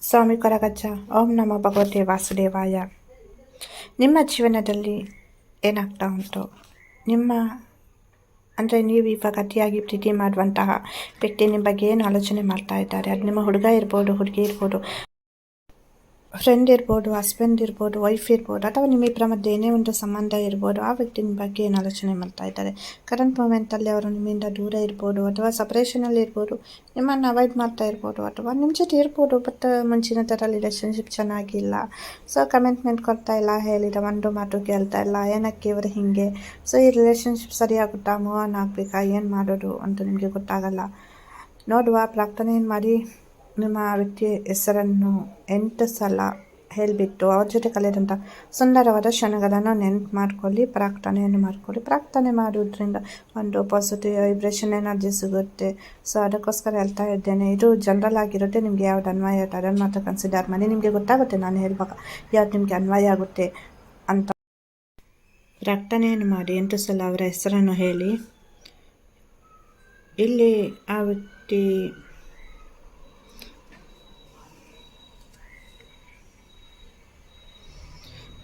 ಸ್ವಾಮಿ ಕೊರಗಜ್ಜ. ಓಂ ನಮೋ ಭಗವತೆ ವಾಸುದೇವಾಯ. ನಿಮ್ಮ ಜೀವನದಲ್ಲಿ ಏನಾಗ್ತಾ ಉಂಟು? ಅಂದರೆ ನೀವು ಇವಾಗ ಅತಿಯಾಗಿ ಪ್ರೀತಿ ಮಾಡುವಂತಹ ವ್ಯಕ್ತಿ ನಿಮ್ಮ ಬಗ್ಗೆ ಏನು ಆಲೋಚನೆ ಮಾಡ್ತಾ ಇದ್ದಾರೆ? ಅದು ನಿಮ್ಮ ಹುಡುಗ ಇರ್ಬೋದು, ಹುಡುಗಿ ಇರ್ಬೋದು, ಫ್ರೆಂಡ್ ಇರ್ಬೋದು, ಹಸ್ಬೆಂಡ್ ಇರ್ಬೋದು, ವೈಫ್ ಇರ್ಬೋದು, ಅಥವಾ ನಿಮ್ಮಿಬ್ಬರ ಮಧ್ಯೆ ಏನೇ ಒಂದು ಸಂಬಂಧ ಇರ್ಬೋದು. ಆ ವ್ಯಕ್ತಿ ನಿಮ್ಮ ಬಗ್ಗೆ ಏನು ಆಲೋಚನೆ ಮಾಡ್ತಾ ಇದ್ದಾರೆ? ಕರೆಂಟ್ ಮೂಮೆಂಟಲ್ಲಿ ಅವರು ನಿಮ್ಮಿಂದ ದೂರ ಇರ್ಬೋದು, ಅಥವಾ ಸಪ್ರೇಷನಲ್ಲಿ ಇರ್ಬೋದು, ನಿಮ್ಮನ್ನು ಅವಾಯ್ಡ್ ಮಾಡ್ತಾ ಇರ್ಬೋದು, ಅಥವಾ ನಿಮ್ಮ ಜೊತೆ ಇರ್ಬೋದು, ಬಟ್ ಮುಂಚಿನ ಥರ ರಿಲೇಷನ್ಶಿಪ್ ಚೆನ್ನಾಗಿಲ್ಲ. ಸೊ ಕಮಿಟ್ಮೆಂಟ್ ಕೊಡ್ತಾ ಇಲ್ಲ, ಹೇಳಿದ ಒಂದು ಮಾತು ಕೇಳ್ತಾ ಇಲ್ಲ. ಏನಕ್ಕೆ ಇವರು ಹೀಗೆ? ಸೊ ಈ ರಿಲೇಷನ್ಶಿಪ್ ಸರಿಯಾಗುತ್ತಾ? ಮೂವ್ ಆನ್ ಆಗಬೇಕಾ? ಏನು ಮಾಡೋದು ಅಂತ ನಿಮಗೆ ಗೊತ್ತಾಗಲ್ಲ. ನೋಡುವ, ಪ್ರಾರ್ಥನೆಯನ್ನು ಮಾಡಿ ನಿಮ್ಮ ವ್ಯಕ್ತಿಯ ಹೆಸರನ್ನು 8 ಸಲ ಹೇಳಿಬಿಟ್ಟು ಅವ್ರ ಜೊತೆ ಕಳೆದಂಥ ಸುಂದರವಾದ ಕ್ಷಣಗಳನ್ನು ನೆನಪು ಮಾಡ್ಕೊಳ್ಳಿ, ಪ್ರಾರ್ಥನೆಯನ್ನು ಮಾಡ್ಕೊಳ್ಳಿ. ಪ್ರಾರ್ಥನೆ ಮಾಡೋದ್ರಿಂದ ಒಂದು ಪಾಸಿಟಿವ್ ವೈಬ್ರೇಷನ್ ಎನರ್ಜಿ ಸಿಗುತ್ತೆ. ಸೊ ಅದಕ್ಕೋಸ್ಕರ ಹೇಳ್ತಾ ಇದ್ದೇನೆ. ಇದು ಜನರಲ್ ಆಗಿರುತ್ತೆ. ನಿಮಗೆ ಯಾವ್ದು ಅನ್ವಯ ಆಗುತ್ತೆ ಅದನ್ನು ಮಾತ್ರ ಕನ್ಸಿಡರ್ ಮಾಡಿ. ನಿಮಗೆ ಗೊತ್ತಾಗುತ್ತೆ ನಾನು ಹೇಳುವಾಗ ಯಾವ್ದು ನಿಮಗೆ ಅನ್ವಯ ಆಗುತ್ತೆ ಅಂತ. ಪ್ರಾರ್ಥನೆಯನ್ನು ಮಾಡಿ 8 ಸಲ ಅವರ ಹೆಸರನ್ನು ಹೇಳಿ. ಇಲ್ಲಿ ಆ ವ್ಯಕ್ತಿ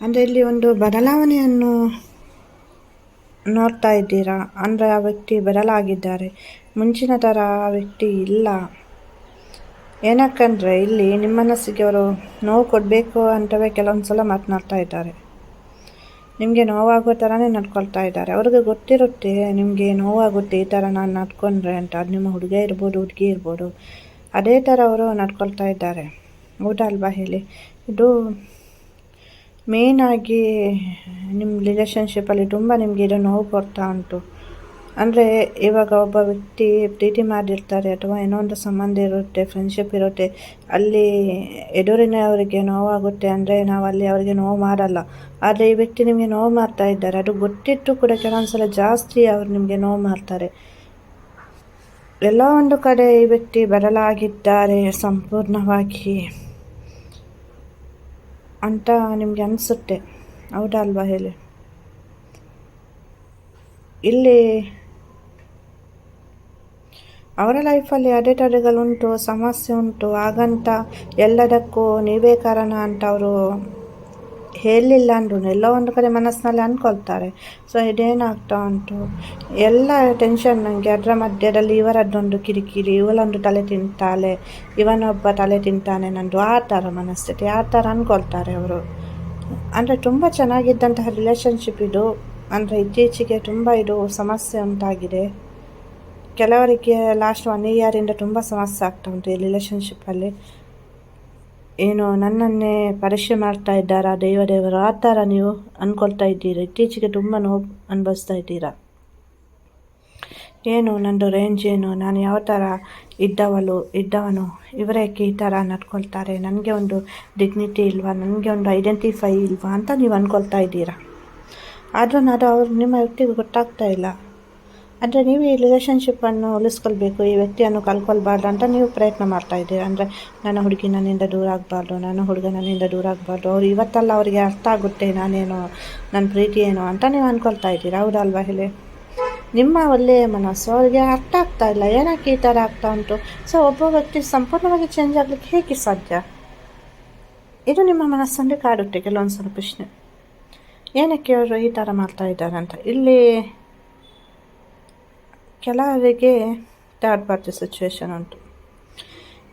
ಅಂದರೆ ಇಲ್ಲಿ ಒಂದು ಬದಲಾವಣೆಯನ್ನು ನೋಡ್ತಾ ಇದ್ದೀರಾ. ಅಂದರೆ ಆ ವ್ಯಕ್ತಿ ಬದಲಾಗಿದ್ದಾರೆ, ಮುಂಚಿನ ಥರ ಆ ವ್ಯಕ್ತಿ ಇಲ್ಲ. ಏನಕ್ಕಂದರೆ ಇಲ್ಲಿ ನಿಮ್ಮ ಮನಸ್ಸಿಗೆ ಅವರು ನೋವು ಕೊಡಬೇಕು ಅಂತವೇ ಕೆಲವೊಂದು ಸಲ ಮಾತನಾಡ್ತಾ ಇದ್ದಾರೆ. ನಿಮಗೆ ನೋವಾಗೋ ಥರನೇ ನಡ್ಕೊಳ್ತಾ ಇದ್ದಾರೆ. ಅವ್ರಿಗೆ ಗೊತ್ತಿರುತ್ತೆ ನಿಮಗೆ ನೋವಾಗುತ್ತೆ ಈ ಥರ ನಾನು ನಡ್ಕೊಂಡ್ರೆ ಅಂತ. ಅದು ನಿಮ್ಮ ಹುಡುಗ ಇರ್ಬೋದು, ಹುಡುಗಿ ಇರ್ಬೋದು, ಅದೇ ಥರ ಅವರು ನಡ್ಕೊಳ್ತಾ ಇದ್ದಾರೆ. ಹೌದಾ ಅಲ್ವಾ ಹೇಳಿ? ಇದು ಮೇಯ್ನಾಗಿ ನಿಮ್ಮ ರಿಲೇಷನ್ಶಿಪ್ಪಲ್ಲಿ ತುಂಬ ನಿಮಗೆ ಇದು ನೋವು ಕೊಡ್ತಾ ಉಂಟು. ಅಂದರೆ ಇವಾಗ ಒಬ್ಬ ವ್ಯಕ್ತಿ ಪ್ರೀತಿ ಮಾಡಿರ್ತಾರೆ, ಅಥವಾ ಏನೋ ಒಂದು ಸಂಬಂಧ ಇರುತ್ತೆ, ಫ್ರೆಂಡ್ಶಿಪ್ ಇರುತ್ತೆ, ಅಲ್ಲಿ ಎದುರಿನವರಿಗೆ ನೋವಾಗುತ್ತೆ. ಅಂದರೆ ನಾವು ಅಲ್ಲಿ ಅವರಿಗೆ ನೋವು ಮಾಡಲ್ಲ, ಆದರೆ ಈ ವ್ಯಕ್ತಿ ನಿಮಗೆ ನೋವು ಮಾಡ್ತಾ ಇದ್ದಾರೆ. ಅದು ಗೊತ್ತಿಟ್ಟು ಕೂಡ ಕೆಲವೊಂದು ಸಲ ಜಾಸ್ತಿ ಅವರು ನಿಮಗೆ ನೋವು ಮಾಡ್ತಾರೆ. ಎಲ್ಲ ಒಂದು ಕಡೆ ಈ ವ್ಯಕ್ತಿ ಬದಲಾಗಿದ್ದಾರೆ ಸಂಪೂರ್ಣವಾಗಿ ಅಂತ ನಿಮಗೆ ಅನಿಸುತ್ತೆ. ಹೌದಾ ಅಲ್ವಾ ಹೇಳಿ? ಇಲ್ಲಿ ಅವರ ಲೈಫಲ್ಲಿ ಅಡೆತಡೆಗಳುಂಟು, ಸಮಸ್ಯೆ ಉಂಟು. ಹಾಗಂತ ಎಲ್ಲದಕ್ಕೂ ನೀವೇ ಕಾರಣ ಅಂತ ಅವರು ಹೇಳಲಿಲ್ಲ ಅಂದ್ರೂ ಎಲ್ಲೋ ಒಂದು ಕಡೆ ಮನಸ್ಸಿನಲ್ಲಿ ಅಂದ್ಕೊಳ್ತಾರೆ. ಸೊ ಇದೇನಾಗ್ತಾ ಉಂಟು, ಎಲ್ಲ ಟೆನ್ಷನ್ ನನಗೆ. ಅದರ ಮಧ್ಯದಲ್ಲಿ ಇವರದ್ದೊಂದು ಕಿರಿಕಿರಿ, ಇವಳೊಂದು ತಲೆ ತಿಂತಾಳೆ, ಇವನೊಬ್ಬ ತಲೆ ತಿಂತಾನೆ ನಂದು, ಆ ಥರ ಮನಸ್ಥಿತಿ, ಆ ಥರ ಅಂದ್ಕೊಳ್ತಾರೆ ಅವರು. ಅಂದರೆ ತುಂಬ ಚೆನ್ನಾಗಿದ್ದಂತಹ ರಿಲೇಷನ್ಶಿಪ್ ಇದು. ಅಂದರೆ ಇತ್ತೀಚೆಗೆ ತುಂಬ ಇದು ಸಮಸ್ಯೆ ಉಂಟಾಗಿದೆ. ಕೆಲವರಿಗೆ ಲಾಸ್ಟ್ 1 ಇಯರಿಂದ ತುಂಬ ಸಮಸ್ಯೆ ಆಗ್ತಾ ಉಂಟು ಈ ರಿಲೇಷನ್ಶಿಪ್ಪಲ್ಲಿ. ಏನು ನನ್ನನ್ನೇ ಪರೀಕ್ಷೆ ಮಾಡ್ತಾ ಇದ್ದಾರಾ ದೇವರು, ಆ ಥರ ನೀವು ಅಂದ್ಕೊಳ್ತಾ ಇದ್ದೀರಾ. ಇತ್ತೀಚೆಗೆ ತುಂಬ ನೋವು ಅನುಭವಿಸ್ತಾ ಇದ್ದೀರಾ. ಏನು ನಂದು ರೇಂಜ್ ಏನು, ನಾನು ಯಾವ ಥರ ಇದ್ದವನು, ಇವರೇಕೆ ಈ ಥರ ನಡ್ಕೊಳ್ತಾರೆ, ನನಗೆ ಒಂದು ಡಿಗ್ನಿಟಿ ಇಲ್ವಾ, ನನಗೆ ಒಂದು ಐಡೆಂಟಿಫೈ ಇಲ್ವಾ ಅಂತ ನೀವು ಅಂದ್ಕೊಳ್ತಾ ಇದ್ದೀರಾ. ಆದರೂ ಅದು ಅವ್ರು ನಿಮ್ಮ ವ್ಯಕ್ತಿಗೆ ಗೊತ್ತಾಗ್ತಾ ಇಲ್ಲ. ಅಂದರೆ ನೀವು ಈ ರಿಲೇಷನ್ಶಿಪ್ಪನ್ನು ಉಳಿಸ್ಕೊಳ್ಬೇಕು, ಈ ವ್ಯಕ್ತಿಯನ್ನು ಕಳ್ಕೊಳ್ಬಾರ್ದು ಅಂತ ನೀವು ಪ್ರಯತ್ನ ಮಾಡ್ತಾ ಇದ್ದೀರಿ. ಅಂದರೆ ನನ್ನ ಹುಡುಗಿ ನನ್ನಿಂದ ದೂರ ಆಗಬಾರ್ದು, ನನ್ನ ಹುಡುಗ ನನ್ನಿಂದ ದೂರ ಆಗಬಾರ್ದು, ಅವ್ರು ಇವತ್ತೆಲ್ಲ ಅವರಿಗೆ ಅರ್ಥ ಆಗುತ್ತೆ ನಾನೇನು, ನನ್ನ ಪ್ರೀತಿ ಏನು ಅಂತ ನೀವು ಅಂದ್ಕೊಳ್ತಾ ಇದ್ದೀರಾ. ಹೌದಲ್ವಾ ಹೇಳಿ? ನಿಮ್ಮ ಒಳ್ಳೆಯ ಮನಸ್ಸು ಅವರಿಗೆ ಅರ್ಥ ಆಗ್ತಾ ಇಲ್ಲ, ಏನಕ್ಕೆ ಈ ಥರ ಆಗ್ತಾ ಉಂಟು. ಸೊ ಒಬ್ಬ ವ್ಯಕ್ತಿ ಸಂಪೂರ್ಣವಾಗಿ ಚೇಂಜ್ ಆಗಲಿಕ್ಕೆ ಹೇಗೆ ಸಾಧ್ಯ? ಇದು ನಿಮ್ಮ ಮನಸ್ಸಲ್ಲಿ ಕಾಡುತ್ತೆ ಕೆಲವೊಂದು ಸಲ ಪ್ರಶ್ನೆ, ಏನಕ್ಕೆ ಅವರು ಈ ಥರ ಮಾಡ್ತಾ ಇದ್ದಾರೆ ಅಂತ. ಇಲ್ಲಿ ಕೆಲವರಿಗೆ ಥರ್ಡ್ ಪಾರ್ಟಿ ಸಿಚುವೇಶನ್ ಉಂಟು.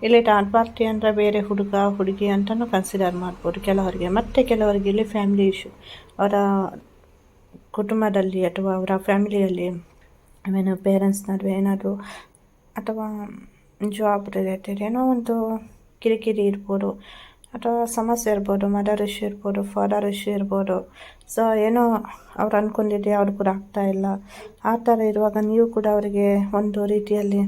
ಇಲ್ಲಿ ಥರ್ಡ್ ಪಾರ್ಟಿ ಅಂದರೆ ಬೇರೆ ಹುಡುಗ ಹುಡುಗಿ ಅಂತಲೂ ಕನ್ಸಿಡರ್ ಮಾಡ್ಬೋದು ಕೆಲವರಿಗೆ. ಮತ್ತು ಕೆಲವರಿಗೆ ಇಲ್ಲಿ ಫ್ಯಾಮಿಲಿ ಇಶ್ಯೂ, ಅವರ ಕುಟುಂಬದಲ್ಲಿ ಅಥವಾ ಅವರ ಫ್ಯಾಮಿಲಿಯಲ್ಲಿ ಏನು ಪೇರೆಂಟ್ಸ್ ನಡುವೆ ಏನಾದರೂ, ಅಥವಾ ಜಾಬ್ ರಿಲೇಟೆಡ್ ಏನೋ ಒಂದು ಕಿರಿಕಿರಿ ಇರ್ಬೋದು, ಅಥವಾ ಸಮಸ್ಯೆ ಇರ್ಬೋದು, ಮದರ್ ಇಶ್ಯೂ ಇರ್ಬೋದು, ಫಾದರ್ ಇಶ್ಯೂ ಇರ್ಬೋದು. ಸೊ ಏನೋ ಅವ್ರು ಅಂದ್ಕೊಂಡಿದ್ದೆ ಅವ್ರು ಕೂಡ ಆಗ್ತಾ ಇಲ್ಲ. ಆ ಥರ ಇರುವಾಗ ನೀವು ಕೂಡ ಅವರಿಗೆ ಒಂದು ರೀತಿಯಲ್ಲಿ,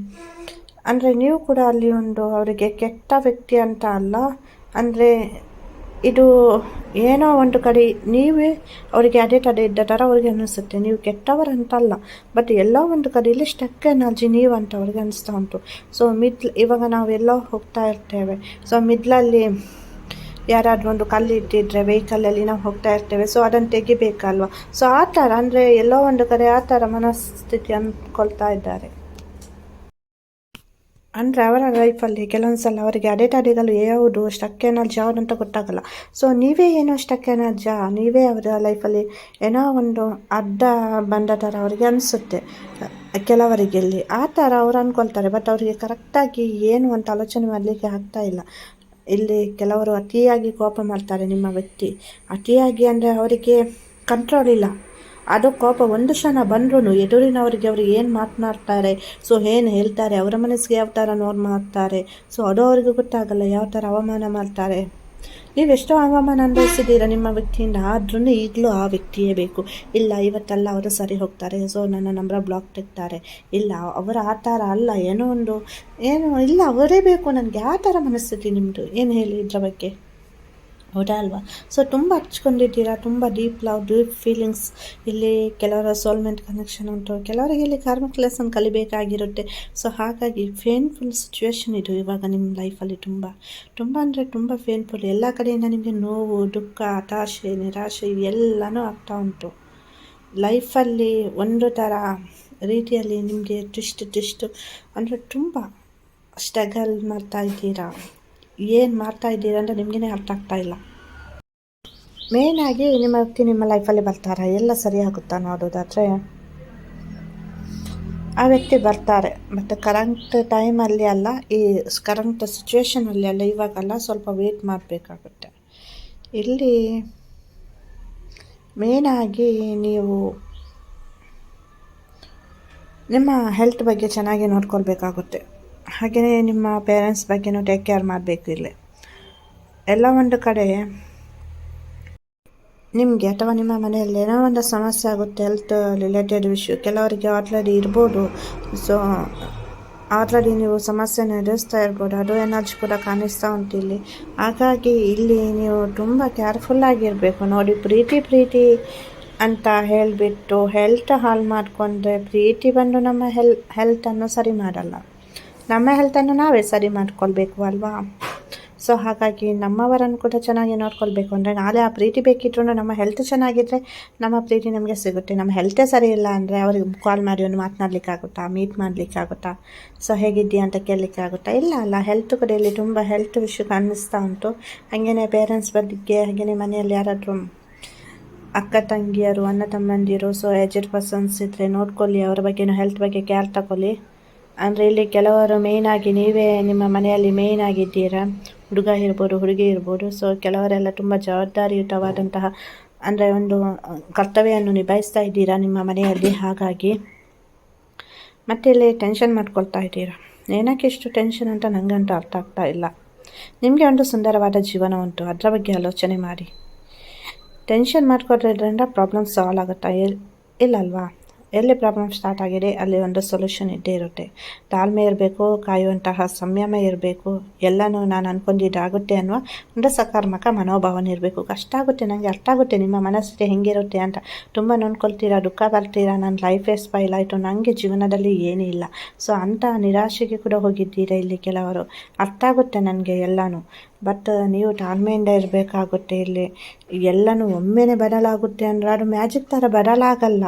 ಅಂದರೆ ನೀವು ಕೂಡ ಅಲ್ಲಿ ಒಂದು ಅವರಿಗೆ ಕೆಟ್ಟ ವ್ಯಕ್ತಿ ಅಂತ ಅಲ್ಲ, ಅಂದರೆ ಇದು ಏನೋ ಒಂದು ಕಡೆ ನೀವೇ ಅವರಿಗೆ ಅದೇ ಇದ್ದ ಥರ ಅವ್ರಿಗೆ ಅನ್ನಿಸುತ್ತೆ. ನೀವು ಕೆಟ್ಟವರಂತಲ್ಲ, ಬಟ್ ಎಲ್ಲೋ ಒಂದು ಕಡೆಯಲ್ಲಿ ಸ್ಟಕ್ ಎನರ್ಜಿ ನೀವು ಅಂತ ಅವ್ರಿಗೆ ಅನಿಸ್ತಾ ಉಂಟು. ಸೊ ಇವಾಗ ನಾವೆಲ್ಲೋ ಹೋಗ್ತಾ ಇರ್ತೇವೆ, ಸೊ ಮಿಡ್ಲಲ್ಲಿ ಯಾರಾದರೂ ಒಂದು ಕಲ್ಲು ಇಟ್ಟಿದ್ರೆ ವೆಹಿಕಲಲ್ಲಿ ನಾವು ಹೋಗ್ತಾ ಇರ್ತೇವೆ, ಸೊ ಅದನ್ನು ತೆಗಿಬೇಕಲ್ವ. ಸೊ ಆ ಥರ, ಅಂದರೆ ಎಲ್ಲೋ ಒಂದು ಕಡೆ ಆ ಥರ ಮನಸ್ಥಿತಿ ಅಂದ್ಕೊಳ್ತಾ ಇದ್ದಾರೆ. ಅಂದರೆ ಅವರ ಲೈಫಲ್ಲಿ ಕೆಲವೊಂದು ಸಲ ಅವರಿಗೆ ಅಡೆತಡೆಗಳು ಯಾವುದು ಸ್ಟಕ್ ಎನರ್ಜಿ ಯಾವುದು ಅಂತ ಗೊತ್ತಾಗಲ್ಲ. ಸೊ ನೀವೇ ಏನೋ ಸ್ಟಕ್ ಎನರ್ಜಿ, ನೀವೇ ಅವರ ಲೈಫಲ್ಲಿ ಏನೋ ಒಂದು ಅಡ್ಡ ಬಂದ ಥರ ಅವರಿಗೆ ಅನಿಸುತ್ತೆ ಕೆಲವರಿಗೆ. ಇಲ್ಲಿ ಆ ಥರ ಅವ್ರು ಅಂದ್ಕೊಳ್ತಾರೆ, ಬಟ್ ಅವರಿಗೆ ಕರೆಕ್ಟಾಗಿ ಏನು ಅಂತ ಆಲೋಚನೆ ಮಾಡಲಿಕ್ಕೆ ಆಗ್ತಾ ಇಲ್ಲ. ಇಲ್ಲಿ ಕೆಲವರು ಅತಿಯಾಗಿ ಕೋಪ ಮಾಡ್ತಾರೆ. ನಿಮ್ಮ ವ್ಯಕ್ತಿ ಅತಿಯಾಗಿ ಅಂದರೆ ಅವರಿಗೆ ಕಂಟ್ರೋಲ್ ಇಲ್ಲ. ಅದು ಕೋಪ ಒಂದು ಕ್ಷಣ ಬಂದ್ರೂ ಎದುರಿನವರಿಗೆ ಅವರು ಏನು ಮಾತನಾಡ್ತಾರೆ, ಸೊ ಏನು ಹೇಳ್ತಾರೆ, ಅವರ ಮನಸ್ಸಿಗೆ ಯಾವ ಥರ ನೋವು ಮಾಡ್ತಾರೆ, ಸೊ ಅದು ಅವರಿಗೂ ಗೊತ್ತಾಗಲ್ಲ. ಯಾವ ಥರ ಅವಮಾನ ಮಾಡ್ತಾರೆ. ನೀವೆಷ್ಟೋ ಅವಮಾನ ಅನುಭವಿಸಿದ್ದೀರ ನಿಮ್ಮ ವ್ಯಕ್ತಿಯಿಂದ, ಆದ್ರೂ ಈಗಲೂ ಆ ವ್ಯಕ್ತಿಯೇ ಬೇಕು. ಇಲ್ಲ ಇವತ್ತೆಲ್ಲ ಅವರು ಸರಿ ಹೋಗ್ತಾರೆ, ಸೊ ನನ್ನ ನಂಬರ್ ಬ್ಲಾಕ್ ತೆಗ್ತಾರೆ. ಇಲ್ಲ ಅವರ ಆ ಥರ ಅಲ್ಲ, ಏನೋ ಒಂದು ಏನು ಇಲ್ಲ ಅವರೇ ಬೇಕು ನನಗೆ. ಆ ಥರ ಮನಸ್ಥಿತಿ ನಿಮ್ಮದು. ಏನು ಹೇಳಿ ಇದ್ರ ಬಗ್ಗೆ, ಹೌದಾ ಅಲ್ವಾ? ಸೊ ತುಂಬ ಹಚ್ಕೊಂಡಿದ್ದೀರಾ, ತುಂಬ ಡೀಪ್ ಲವ್, ಡೀಪ್ ಫೀಲಿಂಗ್ಸ್. ಇಲ್ಲಿ ಕೆಲವರ ಸೋಲ್ಮೆಂಟ್ ಕನೆಕ್ಷನ್ ಉಂಟು, ಕೆಲವರಿಗೆ ಇಲ್ಲಿ ಕಾರ್ಮಿಕ್ ಲೆಸನ್ ಕಲಿಬೇಕಾಗಿರುತ್ತೆ. ಸೊ ಹಾಗಾಗಿ ಪೇನ್ಫುಲ್ ಸಿಚುವೇಶನ್ ಇದು ಇವಾಗ ನಿಮ್ಮ ಲೈಫಲ್ಲಿ. ತುಂಬ ತುಂಬ ಅಂದರೆ ತುಂಬ ಪೇನ್ಫುಲ್. ಎಲ್ಲ ಕಡೆಯಿಂದ ನಿಮಗೆ ನೋವು, ದುಃಖ, ಹತಾಶೆ, ನಿರಾಶೆ ಇವೆಲ್ಲನೂ ಆಗ್ತಾ ಉಂಟು. ಲೈಫಲ್ಲಿ ಒಂದು ಥರ ರೀತಿಯಲ್ಲಿ ನಿಮಗೆ ಟ್ವಿಸ್ಟ್ ಅಂದರೆ ತುಂಬ ಸ್ಟ್ರಗಲ್ ಮಾಡ್ತಾ ಇದ್ದೀರಾ. ಏನು ಮಾಡ್ತಾ ಇದ್ದೀರಾ ಅಂತ ನಿಮಗೇ ಅರ್ಥ ಆಗ್ತಾ ಇಲ್ಲ. ಮೇಯ್ನಾಗಿ ನಿಮ್ಮ ವ್ಯಕ್ತಿ ನಿಮ್ಮ ಲೈಫಲ್ಲಿ ಬರ್ತಾರೆ, ಎಲ್ಲ ಸರಿ ಆಗುತ್ತಾ ನೋಡೋದಾದರೆ ಆ ವ್ಯಕ್ತಿ ಬರ್ತಾರೆ. ಬಟ್ ಕರೆಂಟ್ ಟೈಮಲ್ಲಿ ಅಲ್ಲ, ಈ ಕರೆಂಟ್ ಸಿಚುವೇಷನಲ್ಲಿ ಅಲ್ಲ, ಇವಾಗಲ್ಲ, ಸ್ವಲ್ಪ ವೇಟ್ ಮಾಡಬೇಕಾಗುತ್ತೆ. ಇಲ್ಲಿ ಮೇಯ್ನಾಗಿ ನೀವು ನಿಮ್ಮ ಹೆಲ್ತ್ ಬಗ್ಗೆ ಚೆನ್ನಾಗಿ ನೋಡ್ಕೊಳ್ಬೇಕಾಗುತ್ತೆ. ಹಾಗೆಯೇ ನಿಮ್ಮ ಪೇರೆಂಟ್ಸ್ ಬಗ್ಗೆನೂ ಟೇಕ್ ಕೇರ್ ಮಾಡಬೇಕು. ಇಲ್ಲಿ ಎಲ್ಲ ಒಂದು ಕಡೆ ನಿಮಗೆ ಅಥವಾ ನಿಮ್ಮ ಮನೆಯಲ್ಲಿ ಏನೋ ಒಂದು ಸಮಸ್ಯೆ ಆಗುತ್ತೆ, ಹೆಲ್ತ್ ರಿಲೇಟೆಡ್ ಇಶ್ಯೂ. ಕೆಲವರಿಗೆ ಆಲ್ರೆಡಿ ಇರ್ಬೋದು. ಸೊ ಆಲ್ರೆಡಿ ನೀವು ಸಮಸ್ಯೆನ ಎದುರಿಸ್ತಾ ಇರ್ಬೋದು. ಅದು ಎನರ್ಜಿ ಕೂಡ ಕಾಣಿಸ್ತಾ ಉಂಟು ಇಲ್ಲಿ. ಹಾಗಾಗಿ ಇಲ್ಲಿ ನೀವು ತುಂಬ ಕೇರ್ಫುಲ್ಲಾಗಿರಬೇಕು. ನೋಡಿ, ಪ್ರೀತಿ ಅಂತ ಹೇಳಿಬಿಟ್ಟು ಹೆಲ್ತ್ ಹಾಳು ಮಾಡಿಕೊಂಡ್ರೆ, ಪ್ರೀತಿ ಬಂದು ನಮ್ಮ ಹೆಲ್ತನ್ನು ಸರಿ ಮಾಡಲ್ಲ. ನಮ್ಮ ಹೆಲ್ತನ್ನು ನಾವೇ ಸರಿ ಮಾಡ್ಕೊಳ್ಬೇಕು ಅಲ್ವಾ? ಸೊ ಹಾಗಾಗಿ ನಮ್ಮವರನ್ನು ಕೂಡ ಚೆನ್ನಾಗಿ ನೋಡ್ಕೊಳ್ಬೇಕು. ಅಂದರೆ ನಾಳೆ ಆ ಪ್ರೀತಿ ಬೇಕಿದ್ರೂ ನಮ್ಮ ಹೆಲ್ತ್ ಚೆನ್ನಾಗಿದ್ದರೆ ನಮ್ಮ ಪ್ರೀತಿ ನಮಗೆ ಸಿಗುತ್ತೆ. ನಮ್ಮ ಹೆಲ್ತೇ ಸರಿ ಇಲ್ಲ ಅಂದರೆ ಅವ್ರಿಗೆ ಕಾಲ್ ಮಾಡಿ ಒಂದು ಮಾತನಾಡಲಿಕ್ಕಾಗುತ್ತಾ, ಮೀಟ್ ಮಾಡಲಿಕ್ಕಾಗುತ್ತಾ, ಸೊ ಹೇಗಿದ್ದೀಯಾ ಅಂತ ಕೇಳಲಿಕ್ಕಾಗುತ್ತಾ? ಇಲ್ಲ ಅಲ್ಲ. ಹೆಲ್ತ್ ಕಡೆಯಲ್ಲಿ ತುಂಬ ಹೆಲ್ತ್ ವಿಷಯ ಅನ್ನಿಸ್ತಾ ಉಂಟು. ಹಾಗೆಯೇ ಪೇರೆಂಟ್ಸ್ ಬಗ್ಗೆ, ಹಾಗೆಯೇ ಮನೆಯಲ್ಲಿ ಯಾರಾದರೂ ಅಕ್ಕ ತಂಗಿಯರು, ಅಣ್ಣ ತಮ್ಮಂದಿರು, ಸೊ ಏಜೆಡ್ ಪರ್ಸನ್ಸ್ ಇದ್ದರೆ ನೋಡ್ಕೊಳ್ಳಿ. ಅವರ ಬಗ್ಗೆನೂ ಹೆಲ್ತ್ ಬಗ್ಗೆ ಕೇರ್ ತಗೊಳ್ಳಿ. ಅಂದರೆ ಇಲ್ಲಿ ಕೆಲವರು ಮೇಯ್ನಾಗಿ ನೀವೇ ನಿಮ್ಮ ಮನೆಯಲ್ಲಿ ಮೇಯ್ನಾಗಿದ್ದೀರಾ. ಹುಡುಗ ಇರ್ಬೋದು, ಹುಡುಗಿ ಇರ್ಬೋದು. ಸೊ ಕೆಲವರೆಲ್ಲ ತುಂಬ ಜವಾಬ್ದಾರಿಯುತವಾದಂತಹ ಅಂದರೆ ಒಂದು ಕರ್ತವ್ಯವನ್ನು ನಿಭಾಯಿಸ್ತಾ ಇದ್ದೀರಾ ನಿಮ್ಮ ಮನೆಯಲ್ಲಿ. ಹಾಗಾಗಿ ಮತ್ತೆ ಇಲ್ಲಿ ಟೆನ್ಷನ್ ಮಾಡ್ಕೊಳ್ತಾ ಇದ್ದೀರಾ. ಏನಕ್ಕೆ ಇಷ್ಟು ಟೆನ್ಷನ್ ಅಂತ ನನಗಂತೂ ಅರ್ಥ ಆಗ್ತಾ ಇಲ್ಲ. ನಿಮಗೆ ಒಂದು ಸುಂದರವಾದ ಜೀವನ ಉಂಟು, ಅದರ ಬಗ್ಗೆ ಆಲೋಚನೆ ಮಾಡಿ. ಟೆನ್ಷನ್ ಮಾಡ್ಕೊಳ್ದ್ರಿಂದ ಪ್ರಾಬ್ಲಮ್ ಸಾಲ್ವ್ ಆಗುತ್ತಾ? ಇಲ್ಲಲ್ವಾ? ಎಲ್ಲಿ ಪ್ರಾಬ್ಲಮ್ ಸ್ಟಾರ್ಟ್ ಆಗಿದೆ ಅಲ್ಲಿ ಒಂದು ಸೊಲ್ಯೂಷನ್ ಇದ್ದೇ ಇರುತ್ತೆ. ತಾಳ್ಮೆ ಇರಬೇಕು, ಕಾಯುವಂತಹ ಸಂಯಮ ಇರಬೇಕು. ಎಲ್ಲನೂ ನಾನು ಅಂದ್ಕೊಂಡಿದ್ದಾಗುತ್ತೆ ಅನ್ನುವ ಒಂದು ಸಕಾರಾತ್ಮಕ ಮನೋಭಾವನೆ ಇರಬೇಕು. ಕಷ್ಟ ಆಗುತ್ತೆ, ನನಗೆ ಅರ್ಥ ಆಗುತ್ತೆ ನಿಮ್ಮ ಮನಸ್ಥಿತಿ ಹೆಂಗಿರುತ್ತೆ ಅಂತ. ತುಂಬ ನೊಂದ್ಕೊಳ್ತೀರಾ, ದುಃಖ ಬರ್ತೀರಾ, ನನ್ನ ಲೈಫೇ ಸ್ಪೈಲ್ ಆಯಿತು, ನನಗೆ ಜೀವನದಲ್ಲಿ ಏನೂ ಇಲ್ಲ, ಸೊ ಅಂಥ ನಿರಾಶೆಗೆ ಕೂಡ ಹೋಗಿದ್ದೀರಾ. ಇಲ್ಲಿ ಕೆಲವರು ಅರ್ಥ ಆಗುತ್ತೆ ನನಗೆ ಎಲ್ಲನೂ. ಬಟ್ ನೀವು ತಾಳ್ಮೆಯಿಂದ ಇರಬೇಕಾಗುತ್ತೆ. ಇಲ್ಲಿ ಎಲ್ಲನೂ ಒಮ್ಮೆನೇ ಬದಲಾಗುತ್ತೆ ಅಂದರೆ ಅದು ಮ್ಯಾಜಿಕ್ ಥರ ಬದಲಾಗಲ್ಲ.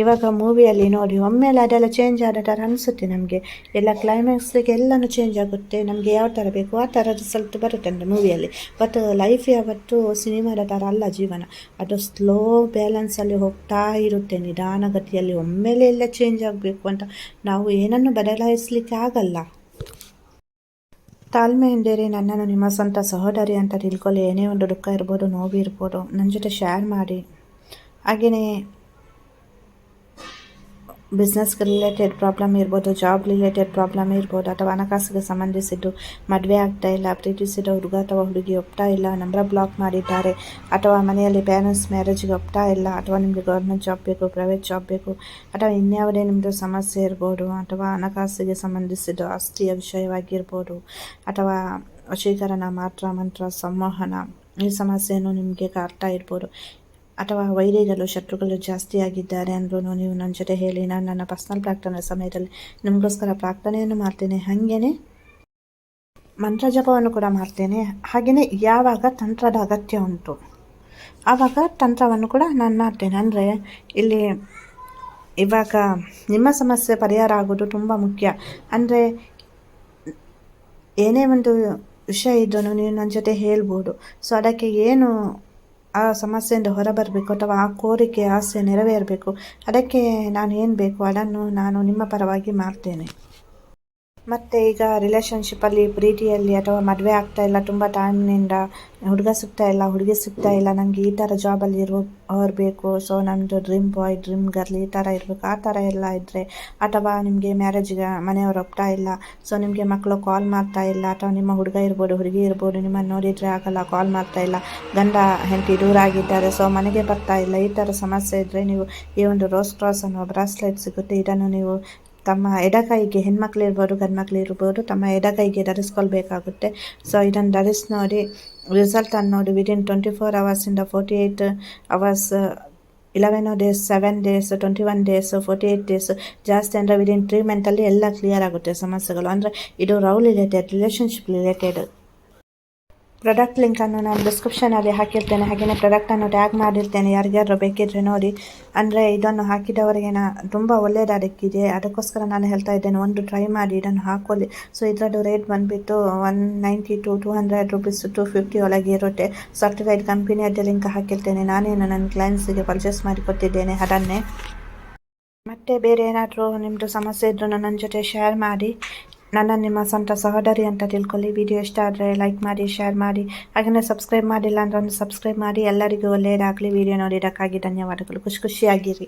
ಇವಾಗ ಮೂವಿಯಲ್ಲಿ ನೋಡಿ, ಒಮ್ಮೆಲೆ ಅದೆಲ್ಲ ಚೇಂಜ್ ಆದ ಥರ ಅನಿಸುತ್ತೆ ನಮಗೆ. ಎಲ್ಲ ಕ್ಲೈಮ್ಯಾಕ್ಸ್ಗೆ ಎಲ್ಲನೂ ಚೇಂಜ್ ಆಗುತ್ತೆ. ನಮಗೆ ಯಾವ ಥರ ಬೇಕು ಆ ಥರ ರಿಸಲ್ಟ್ ಬರುತ್ತೆ ಅಂದರೆ ಮೂವಿಯಲ್ಲಿ. ಬಟ್ ಲೈಫ್ ಯಾವತ್ತು ಸಿನಿಮಾದ ಥರ ಅಲ್ಲ ಜೀವನ. ಅದು ಸ್ಲೋ ಬ್ಯಾಲೆನ್ಸಲ್ಲಿ ಹೋಗ್ತಾ ಇರುತ್ತೆ, ನಿಧಾನಗತಿಯಲ್ಲಿ. ಒಮ್ಮೆಲೆ ಎಲ್ಲ ಚೇಂಜ್ ಆಗಬೇಕು ಅಂತ ನಾವು ಏನನ್ನು ಬದಲಾಯಿಸಲಿಕ್ಕೆ ಆಗಲ್ಲ. ತಾಳ್ಮೆಯಿಂದಿರಿ. ನನ್ನನ್ನು ನಿಮ್ಮ ಸ್ವಂತ ಸಹೋದರಿ ಅಂತ ತಿಳ್ಕೊಳ್ಳಿ. ಏನೇ ಒಂದು ದುಃಖ ಇರ್ಬೋದು, ನೋವು ಇರ್ಬೋದು, ನನ್ನ ಜೊತೆ ಶೇರ್ ಮಾಡಿ. ಹಾಗೆಯೇ ಬಿಸ್ನೆಸ್ ರಿಲೇಟೆಡ್ ಪ್ರಾಬ್ಲಮ್ ಇರ್ಬೋದು, ಜಾಬ್ ರಿಲೇಟೆಡ್ ಪ್ರಾಬ್ಲಮ್ ಇರ್ಬೋದು, ಅಥವಾ ಹಣಕಾಸಿಗೆ ಸಂಬಂಧಿಸಿದ್ದು, ಮದುವೆ ಆಗ್ತಾ ಇಲ್ಲ, ಪ್ರೀತಿಸಿದ ಹುಡುಗ ಅಥವಾ ಹುಡುಗಿ ಒಪ್ತಾ ಇಲ್ಲ, ನಂಬರ್ ಬ್ಲಾಕ್ ಮಾಡಿದ್ದಾರೆ, ಅಥವಾ ಮನೆಯಲ್ಲಿ ಪೇರೆಂಟ್ಸ್ ಮ್ಯಾರೇಜ್ಗೆ ಒಪ್ತಾ ಇಲ್ಲ, ಅಥವಾ ನಿಮಗೆ ಗೌರ್ಮೆಂಟ್ ಜಾಬ್ ಬೇಕು, ಪ್ರೈವೇಟ್ ಜಾಬ್ ಬೇಕು, ಅಥವಾ ಇನ್ಯಾವುದೇ ನಿಮ್ಮದು ಸಮಸ್ಯೆ ಇರ್ಬೋದು, ಅಥವಾ ಹಣಕಾಸಿಗೆ ಸಂಬಂಧಿಸಿದ ಆಸ್ತಿಯ ವಿಷಯವಾಗಿರ್ಬೋದು, ಅಥವಾ ವಶೀಕರಣ, ಮಾತ್ರ ಮಂತ್ರ, ಸಂವಹನ, ಈ ಸಮಸ್ಯೆಯನ್ನು ನಿಮಗೆ ಕಾಡ್ತಾ ಇರ್ಬೋದು. ಅಥವಾ ವೈರಿಗಳು, ಶತ್ರುಗಳು ಜಾಸ್ತಿ ಆಗಿದ್ದಾರೆ ಅಂದ್ರೂ ನೀವು ನನ್ನ ಜೊತೆ ಹೇಳಿ. ನಾನು ನನ್ನ ಪರ್ಸ್ನಲ್ ಪ್ರಾರ್ಥನೆ ಸಮಯದಲ್ಲಿ ನಿಮಗೋಸ್ಕರ ಪ್ರಾರ್ಥನೆಯನ್ನು ಮಾಡ್ತೇನೆ. ಹಾಗೆಯೇ ಮಂತ್ರ ಜಪವನ್ನು ಕೂಡ ಮಾಡ್ತೇನೆ. ಹಾಗೆಯೇ ಯಾವಾಗ ತಂತ್ರದ ಅಗತ್ಯ ಉಂಟು ಆವಾಗ ತಂತ್ರವನ್ನು ಕೂಡ ನಾನು ಮಾಡ್ತೇನೆ. ಅಂದರೆ ಇಲ್ಲಿ ಇವಾಗ ನಿಮ್ಮ ಸಮಸ್ಯೆ ಪರಿಹಾರ ಆಗೋದು ತುಂಬ ಮುಖ್ಯ. ಅಂದರೆ ಏನೇ ಒಂದು ವಿಷಯ ಇದ್ರೂ ನೀವು ನನ್ನ ಜೊತೆ ಹೇಳ್ಬೋದು. ಸೊ ಅದಕ್ಕೆ ಏನು ಆ ಸಮಸ್ಯೆಯಿಂದ ಹೊರಬರಬೇಕು ಅಥವಾ ಆ ಕೋರಿಕೆ ಆಸೆ ನೆರವೇರಬೇಕು, ಅದಕ್ಕೆ ನಾನು ಏನು ಬೇಕು ಅದನ್ನು ನಾನು ನಿಮ್ಮ ಪರವಾಗಿ ಮಾಡ್ತೇನೆ. ಮತ್ತು ಈಗ ರಿಲೇಷನ್ಶಿಪ್ಪಲ್ಲಿ, ಪ್ರೀತಿಯಲ್ಲಿ ಅಥವಾ ಮದುವೆ ಆಗ್ತಾ ಇಲ್ಲ, ತುಂಬ ಟೈಮ್ನಿಂದ ಹುಡುಗ ಸಿಗ್ತಾ ಇಲ್ಲ, ಹುಡುಗಿ ಸಿಗ್ತಾ ಇಲ್ಲ, ನನಗೆ ಈ ಥರ ಜಾಬಲ್ಲಿ ಅವ್ರು ಬೇಕು, ಸೊ ನಮ್ಮದು ಡ್ರೀಮ್ ಬಾಯ್, ಡ್ರೀಮ್ ಗರ್ಲ್ ಈ ಥರ ಇರಬೇಕು, ಆ ಥರ ಎಲ್ಲ ಇದ್ದರೆ, ಅಥವಾ ನಿಮಗೆ ಮ್ಯಾರೇಜ್ಗೆ ಮನೆಯವರು ಒಪ್ತಾ ಇಲ್ಲ, ಸೊ ನಿಮಗೆ ಮಕ್ಕಳು ಕಾಲ್ ಮಾಡ್ತಾ ಇಲ್ಲ, ಅಥವಾ ನಿಮ್ಮ ಹುಡುಗ ಇರ್ಬೋದು, ಹುಡುಗಿ ಇರ್ಬೋದು, ನಿಮ್ಮನ್ನು ನೋಡಿದರೆ ಆಗಲ್ಲ, ಕಾಲ್ ಮಾಡ್ತಾ ಇಲ್ಲ, ಗಂಡ ಹೆಂಡತಿ ದೂರ ಆಗಿದ್ದಾರೆ, ಸೊ ಮನೆಗೆ ಬರ್ತಾ ಇಲ್ಲ, ಈ ಥರ ಸಮಸ್ಯೆ ಇದ್ದರೆ ನೀವು ಈ ಒಂದು ರೋಸ್ ಕ್ರಾಸ್ ಅನ್ನೋ ಬ್ರಾಸ್ಲೆಟ್ ಸಿಗುತ್ತೆ. ಇದನ್ನು ನೀವು ತಮ್ಮ ಎಡಗೈಗೆ, ಹೆಣ್ಮಕ್ಳು ಇರ್ಬೋದು ಗಂಡು ಮಕ್ಳು ಇರ್ಬೋದು, ತಮ್ಮ ಎಡಗೈಗೆ ಧರಿಸ್ಕೊಳ್ಬೇಕಾಗುತ್ತೆ. ಸೊ ಇದನ್ನು ಧರಿಸಿ ನೋಡಿ, ರಿಸಲ್ಟನ್ನು ನೋಡಿ. Within 24 ಅವರ್ಸಿಂದ 48 hours, 11 days, 7 days, 21 days, 48 days, ಜಾಸ್ತಿ ಅಂದರೆ ವಿದಿನ್ 3 ಮಂತಲ್ಲಿ ಎಲ್ಲ ಕ್ಲಿಯರ್ ಆಗುತ್ತೆ ಸಮಸ್ಯೆಗಳು. ಅಂದರೆ ಇದು love related, relationship related. Product ಲಿಂಕನ್ನು ನಾನು ಡಿಸ್ಕ್ರಿಪ್ಷನಲ್ಲಿ ಹಾಕಿರ್ತೇನೆ, ಹಾಗೆಯೇ ಪ್ರಾಡಕ್ಟನ್ನು ಟ್ಯಾಗ್ ಮಾಡಿರ್ತೇನೆ, ಯಾರಿಗಾರು ಬೇಕಿದ್ರೆ ನೋಡಿ. ಅಂದರೆ ಇದನ್ನು ಹಾಕಿದವರಿಗೆ ತುಂಬ ಒಳ್ಳೆಯದಾಗಿದೆ, ಅದಕ್ಕೋಸ್ಕರ ನಾನು ಹೇಳ್ತಾ ಇದ್ದೇನೆ, ಒಂದು ಟ್ರೈ ಮಾಡಿ ಇದನ್ನು ಹಾಕೊಳ್ಳಿ. ಸೊ ಇದರದ್ದು ರೇಟ್ ಬಂದುಬಿಟ್ಟು 190 to 200 ರೂಪೀಸ್, 250 ಒಳಗೆ ಇರುತ್ತೆ. ಸರ್ಟಿಫೈಡ್ ಕಂಪನಿಯದ್ದು ಲಿಂಕ್ ಹಾಕಿರ್ತೇನೆ, ನಾನೇನು ನನ್ನ ಕ್ಲೈಂಟ್ಸಿಗೆ ಪರ್ಚೇಸ್ ಮಾಡಿ ಕೊಟ್ಟಿದ್ದೇನೆ ಅದನ್ನೇ. ಮತ್ತು ಬೇರೆ ಏನಾದರೂ ನಿಮ್ಮದು ಸಮಸ್ಯೆ ಇದ್ರೂ ನನ್ನ ಜೊತೆ ಶೇರ್ ಮಾಡಿ. ನನ್ನ ನಿಮ್ಮ ಸ್ವಂತ ಸಹೋದರಿ ಅಂತ ತಿಳ್ಕೊಳ್ಳಿ. ವಿಡಿಯೋ ಇಷ್ಟ ಆದರೆ ಲೈಕ್ ಮಾಡಿ, ಶೇರ್ ಮಾಡಿ, ಹಾಗೆಯೇ ಸಬ್ಸ್ಕ್ರೈಬ್ ಮಾಡಿಲ್ಲ ಅಂದರೆ ಒಂದು ಸಬ್ಸ್ಕ್ರೈಬ್ ಮಾಡಿ. ಎಲ್ಲರಿಗೂ ಒಳ್ಳೆಯದಾಗಲಿ. ವಿಡಿಯೋ ನೋಡಿದ್ದಕ್ಕಾಗಿ ಧನ್ಯವಾದಗಳು. ಖುಷಿಯಾಗಿರಿ.